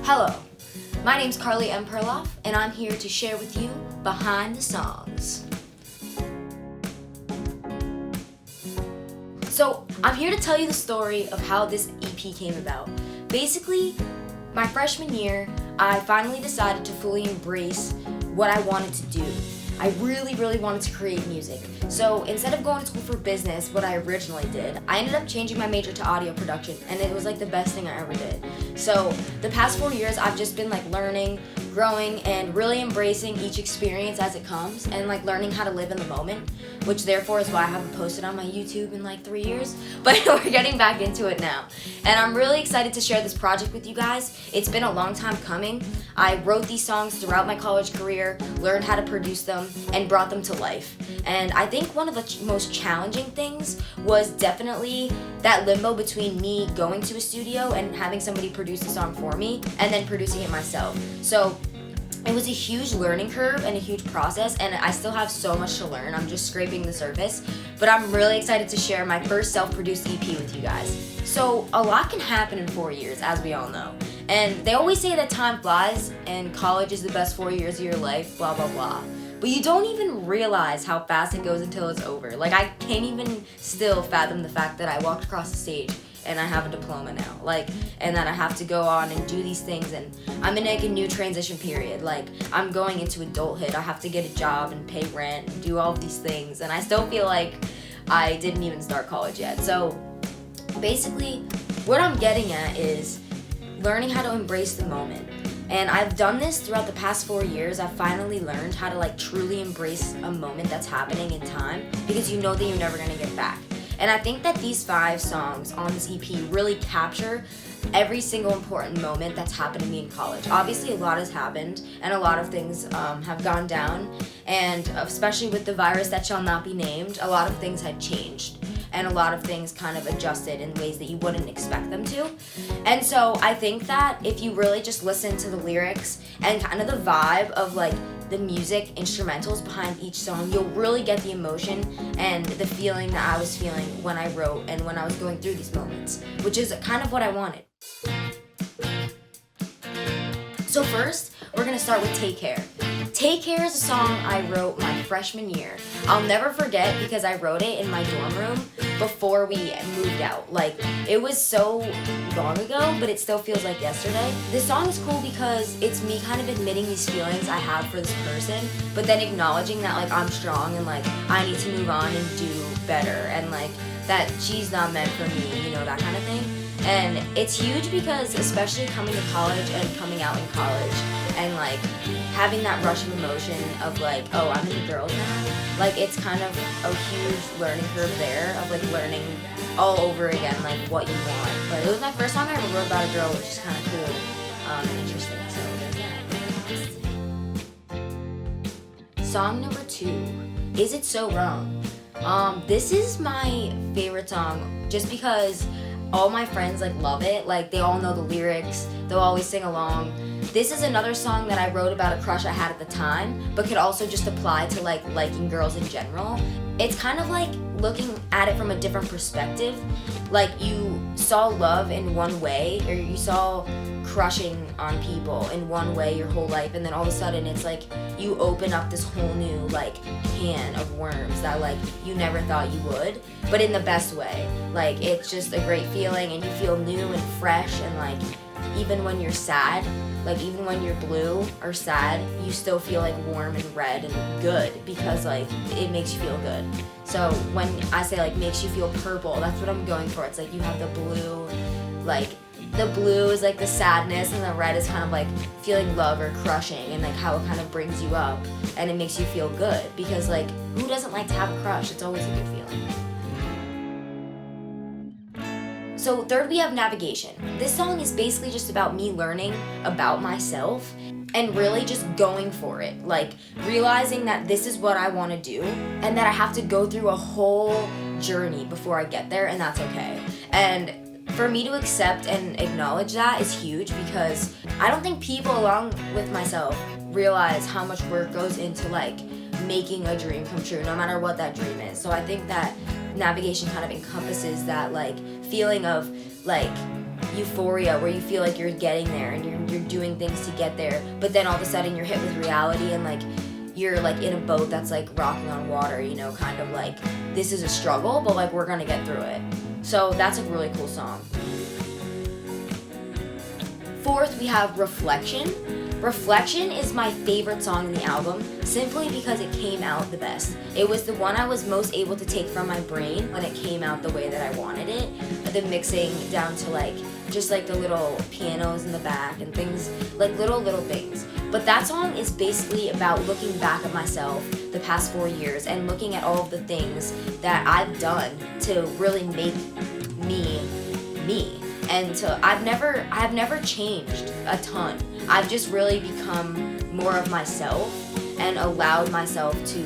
Hello, my name's Carly M. Perloff, and I'm here to share with you Behind the Songs. So, I'm here to tell you the story of how this EP came about. Basically, my freshman year, I finally decided to fully embrace what I wanted to do. I really wanted to create music. So instead of going to school for business, what I originally did, I ended up changing my major to audio production, and it was like the best thing I ever did. So the past 4 years, I've just been like learning, growing, and really embracing each experience as it comes, and like learning how to live in the moment, which therefore is why I haven't posted on my YouTube in like 3 years, but we're getting back into it now. And I'm really excited to share this project with you guys. It's been a long time coming. I wrote these songs throughout my college career, learned how to produce them, and brought them to life. And I think one of the most challenging things was definitely that limbo between me going to a studio and having somebody produce a song for me, and then producing it myself. So it was a huge learning curve and a huge process, and I still have so much to learn. I'm just scraping the surface, but I'm really excited to share my first self-produced EP with you guys. So a lot can happen in 4 years, as we all know. And they always say that time flies and college is the best 4 years of your life, blah, blah, blah. But you don't even realize how fast it goes until it's over. Like, I can't even still fathom the fact that I walked across the stage and I have a diploma now. Like, and that I have to go on and do these things, and I'm in like a new transition period. Like, I'm going into adulthood. I have to get a job and pay rent and do all of these things, and I still feel like I didn't even start college yet. So basically, what I'm getting at is learning how to embrace the moment. And I've done this throughout the past 4 years. I've finally learned how to like truly embrace a moment that's happening in time, because you know that you're never gonna get back. And I think that these 5 songs on this EP really capture every single important moment that's happened to me in college. Obviously, a lot has happened, and a lot of things have gone down, and especially with the virus that shall not be named, a lot of things had changed, and a lot of things kind of adjusted in ways that you wouldn't expect them to. And so I think that if you really just listen to the lyrics and kind of the vibe of like the music instrumentals behind each song, you'll really get the emotion and the feeling that I was feeling when I wrote and when I was going through these moments, which is kind of what I wanted. So first, we're gonna start with Take Care. Take Care is a song I wrote my freshman year. I'll never forget because I wrote it in my dorm room before we moved out. Like, it was so long ago, but it still feels like yesterday. This song is cool because it's me kind of admitting these feelings I have for this person, but then acknowledging that like I'm strong and like I need to move on and do better, and like that she's not meant for me, you know, that kind of thing. And it's huge because especially coming to college and coming out in college and like having that rush of emotion of like, oh, I'm into girls now, like it's kind of a huge learning curve there of like learning all over again like what you want. But it was my first song I ever wrote about a girl, which is kind of cool and interesting. So there's that. Song number 2, Is It So Wrong? This is my favorite song just because all my friends like love it. Like, they all know the lyrics, they'll always sing along. This is another song that I wrote about a crush I had at the time, but could also just apply to like liking girls in general. It's kind of like looking at it from a different perspective. Like, you saw love in one way, or you saw crushing on people in one way your whole life, and then all of a sudden it's like you open up this whole new like can of worms that like you never thought you would, but in the best way. Like, it's just a great feeling, and you feel new and fresh, and like even when you're sad, like even when you're blue or sad, you still feel like warm and red and good, because like it makes you feel good. So when I say like makes you feel purple, that's what I'm going for. It's like you have the blue, like the blue is like the sadness, and the red is kind of like feeling love or crushing, and like how it kind of brings you up and it makes you feel good, because like who doesn't like to have a crush? It's always a good feeling. So third, we have Navigation. This song is basically just about me learning about myself and really just going for it. Like, realizing that this is what I want to do, and that I have to go through a whole journey before I get there, and that's okay. And for me to accept and acknowledge that is huge, because I don't think people, along with myself, realize how much work goes into like making a dream come true, no matter what that dream is. So I think that Navigation kind of encompasses that like feeling of like euphoria where you feel like you're getting there and you're doing things to get there, but then all of a sudden you're hit with reality and like you're like in a boat that's like rocking on water, you know, kind of like this is a struggle, but like we're gonna get through it. So that's a really cool song. Fourth, we have Reflection. Reflection is my favorite song in the album simply because it came out the best. It was the one I was most able to take from my brain when it came out the way that I wanted it. The mixing down to like just like the little pianos in the back and things, like little things. But that song is basically about looking back at myself the past 4 years and looking at all of the things that I've done to really make me me. And so I've never changed a ton. I've just really become more of myself and allowed myself to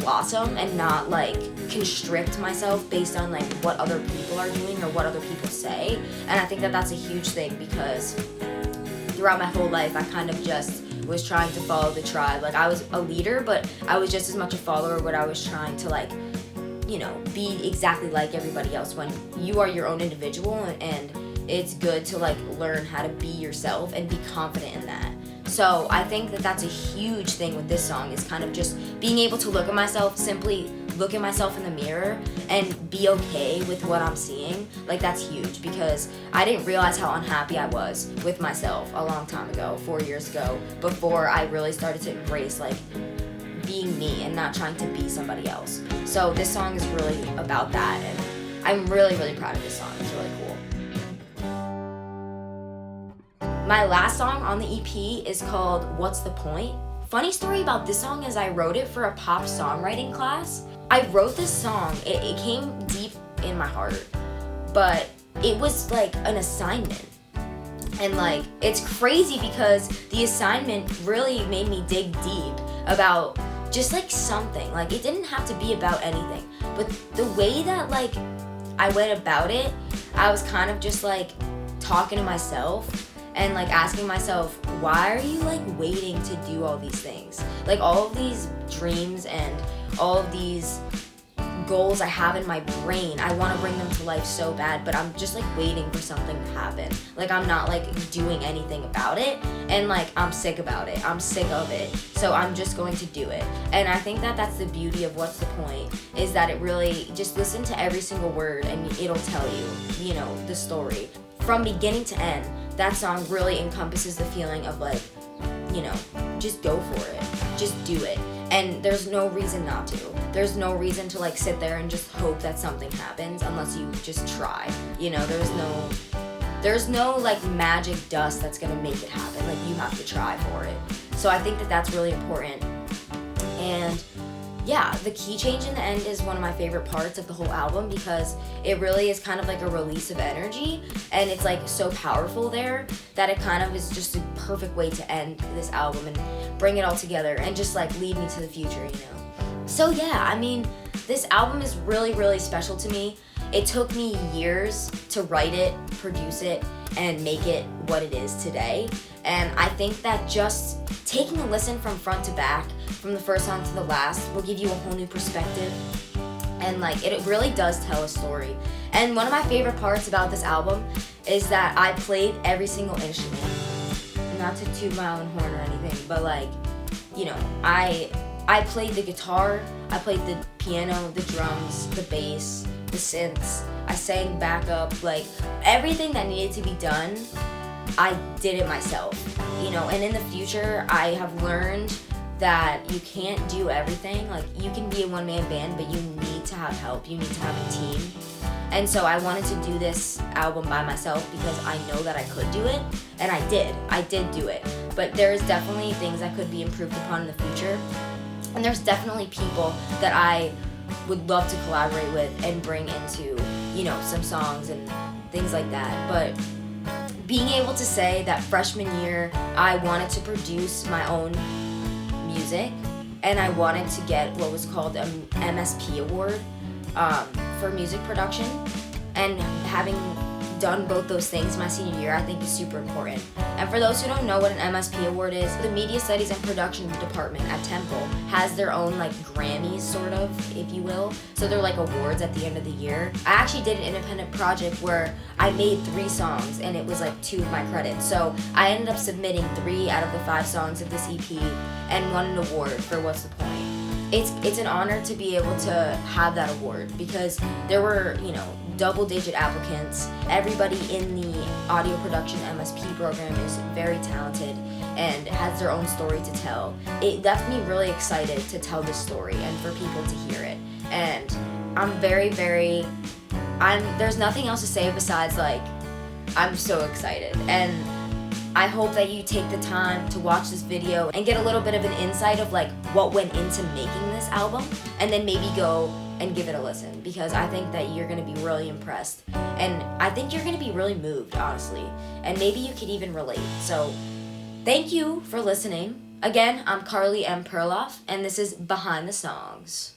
blossom and not like constrict myself based on like what other people are doing or what other people say. And I think that that's a huge thing because throughout my whole life I kind of just was trying to follow the tribe. Like I was a leader, but I was just as much a follower, but I was trying to like, you know, be exactly like everybody else when you are your own individual, and it's good to like learn how to be yourself and be confident in that. So I think that that's a huge thing with this song is kind of just being able to look at myself, simply look at myself in the mirror and be okay with what I'm seeing. Like that's huge because I didn't realize how unhappy I was with myself a long time ago, 4 years ago, before I really started to embrace like being me and not trying to be somebody else. So this song is really about that, and I'm really, really proud of this song. It's really cool. My last song on the EP is called What's the Point? Funny story about this song is I wrote it for a pop songwriting class. I wrote this song, it came deep in my heart, but it was like an assignment. And like, it's crazy because the assignment really made me dig deep about just like something. Like it didn't have to be about anything, but the way that like I went about it, I was kind of just like talking to myself and like asking myself, why are you like waiting to do all these things? Like all of these dreams and all of these goals I have in my brain, I want to bring them to life so bad, but I'm just like waiting for something to happen. Like I'm not like doing anything about it, and like I'm sick about it. I'm sick of it. So I'm just going to do it. And I think that that's the beauty of What's the Point, is that it really just listen to every single word and it'll tell you, you know, the story. From beginning to end, that song really encompasses the feeling of like, you know, just go for it. Just do it. And there's no reason not to. There's no reason to like sit there and just hope that something happens unless you just try. You know, there's no like magic dust that's gonna make it happen. Like you have to try for it. So I think that that's really important. And yeah, the key change in the end is one of my favorite parts of the whole album because it really is kind of like a release of energy, and it's like so powerful there that it kind of is just a perfect way to end this album and bring it all together and just like lead me to the future, you know. So yeah, I mean, this album is really, really special to me. It took me years to write it, produce it, and make it what it is today. And I think that just taking a listen from front to back, from the first song to the last, will give you a whole new perspective. And like, it really does tell a story. And one of my favorite parts about this album is that I played every single instrument. Not to toot my own horn or anything, but like, you know, I played the guitar, I played the piano, the drums, the bass, the synths. I sang backup, like everything that needed to be done, I did it myself, you know. And in the future, I have learned that you can't do everything. Like you can be a one-man band, but you need to have help. You need to have a team. And so I wanted to do this album by myself because I know that I could do it, and I did do it. But there's definitely things that could be improved upon in the future. And there's definitely people that I would love to collaborate with and bring into, you know, some songs and things like that. But being able to say that freshman year, I wanted to produce my own music, and I wanted to get what was called an MSP award for music production, and having done both those things my senior year, I think is super important. And for those who don't know what an MSP award is, the Media Studies and Production department at Temple has their own like Grammys, sort of, if you will. So they're like awards at the end of the year. I actually did an independent project where I made 3 songs and it was like 2 of my credits. So I ended up submitting 3 out of the 5 songs of this EP and won an award for What's the Point. It's an honor to be able to have that award because there were, double-digit applicants. Everybody in the audio production MSP program is very talented and has their own story to tell. It left me really excited to tell this story and for people to hear it. And I'm there's nothing else to say besides I'm so excited. And I hope that you take the time to watch this video and get a little bit of an insight of what went into making this album, and then maybe go and give it a listen, because I think that you're going to be really impressed, and I think you're going to be really moved, honestly, and maybe you could even relate. So thank you for listening. Again, I'm Carly M. Perloff, and this is Behind the Songs.